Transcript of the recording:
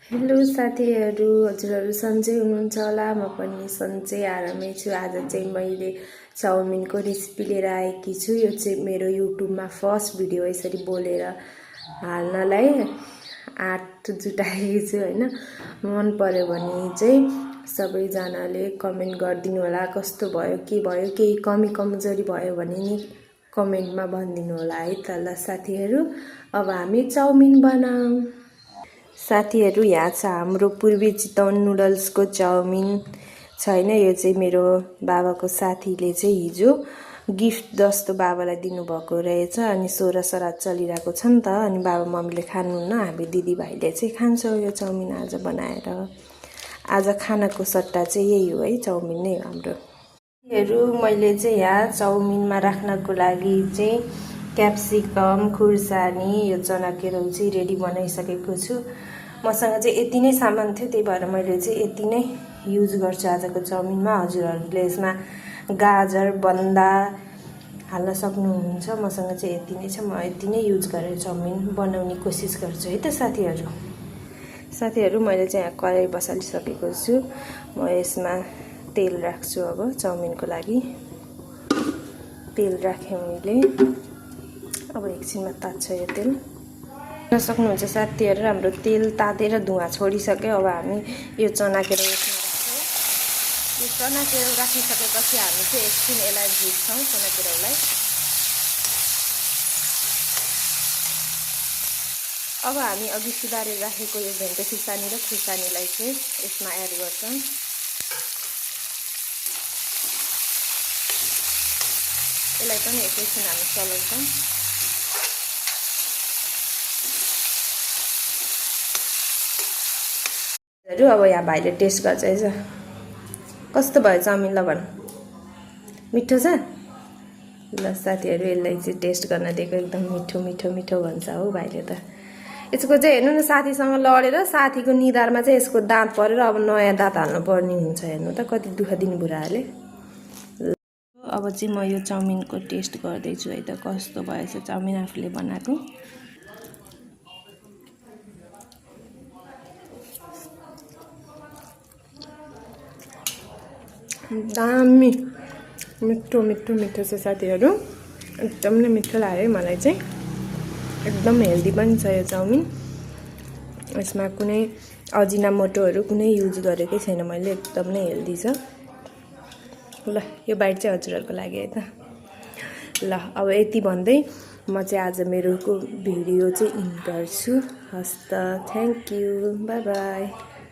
Hello साथीहरू, हजुरहरू सन्चै हुनुहुन्छ होला। म पनि सन्चै आरामै छु। आज चाहिँ मैले चाउमिनको रेसिपी लिएर आएकी छु। यो चाहिँ मेरो युट्युबमा फर्स्ट भिडियो यसरी बोलेर हाल्नलाई आँट जुटाएकी छु हैन। मन पर्यो भने चाहिँ सबैजनाले कमेन्ट गरिदिनु होला, कस्तो भयो, के भयो, केही कमी कमजोरी भयो भने नि कमेन्टमा भनिदिनु होला है त। ल साथीहरू, अब हामी चाउमिन बनाऊँ। साथीहरू, यहाँ छ हाम्रो पूर्वी चितवन नुडल्सको चाउमिन छैन। यो चाहिँ मेरो बाबाको साथीले चाहिँ हिजो गिफ्ट जस्तो बाबालाई दिनुभएको रहेछ। अनि 16 श्राद्ध चलिरहेको छ नि त। अनि बाबा मम्मीले खानुहुन्न, हामी दिदीभाइले चाहिँ खान्छौँ यो चाउमिन आज बनाएर। आज खानाको सट्टा चाहिँ यही हो है, चाउमिन नै हो हाम्रो। मैले चाहिँ यहाँ चाउमिनमा राख्नको लागि चाहिँ क्याप्सिकम, खुर्सानी, यो चना केराउ चाहिँ रेडी बनाइसकेको छु। मसँग चाहिँ यति नै सामान थियो, त्यही भएर मैले चाहिँ यति नै युज गर्छु आजको चाउमिनमा। हजुरहरूले यसमा गाजर, बन्दा हाल्न सक्नुहुन्छ। मसँग चाहिँ यति नै छ, म यति नै युज गरेर चाउमिन बनाउने कोसिस गर्छु है त साथीहरू। मैले चाहिँ यहाँ कराई बसालिसकेको छु। म यसमा तेल राख्छु। अब चाउमिनको लागि तेल राखेँ मैले। अब एकछिनमा तात्छ यो तेल। सक्नुहुन्छ साथीहरू, हाम्रो तेल तातेर धुवा छोडिसक्यो। अब हामी यो चना केराउ यसमा राख्छौँ। यो चना केराउ राखिसकेपछि हामी चाहिँ एकछिन यसलाई भुट्छौँ चना केराउलाई। अब हामी अघि सुधारेर राखेको यो भेन्टे खुर्सानी र खुर्सानीलाई चाहिँ यसमा एड गर्छौँ। यसलाई पनि एकैछिन हामी चलाउँछौँ। अब यहाँ भाइले टेस्ट गर्छ है। कस्तो भयो चाउमिन, ल भन। मिठो छ? ल साथीहरू, यसलाई चाहिँ टेस्ट गर्न दिएको। एकदम मिठो मिठो मिठो भन्छ हो भाइले त। यसको चाहिँ हेर्नु न, साथीसँग लडेर साथीको निधारमा चाहिँ यसको दाँत परेर अब नयाँ दाँत हाल्नु पर्ने हुन्छ। हेर्नु त कति दुःख दिनु बुढाहरूले। अब चाहिँ म यो चाउमिनको टेस्ट गर्दैछु है त, कस्तो भएछ चाउमिन आफूले बनाएको। दामी मिठो मिठो मिठो छ साथीहरू, एकदम नै मिठो लाग्यो मलाई चाहिँ। एकदम हेल्दी पनि छ यो चाउमिन। यसमा कुनै अजिनामोटोहरू कुनै युज गरेकै छैन मैले, एकदम नै हेल्दी छ। ल यो बाइट चाहिँ हजुरहरूको लागि है त। ल अब यति भन्दै म चाहिँ आज मेरो भिडियो चाहिँ इन्ड गर्छु। हस् त, थ्याङ्क यू, बाई बाई।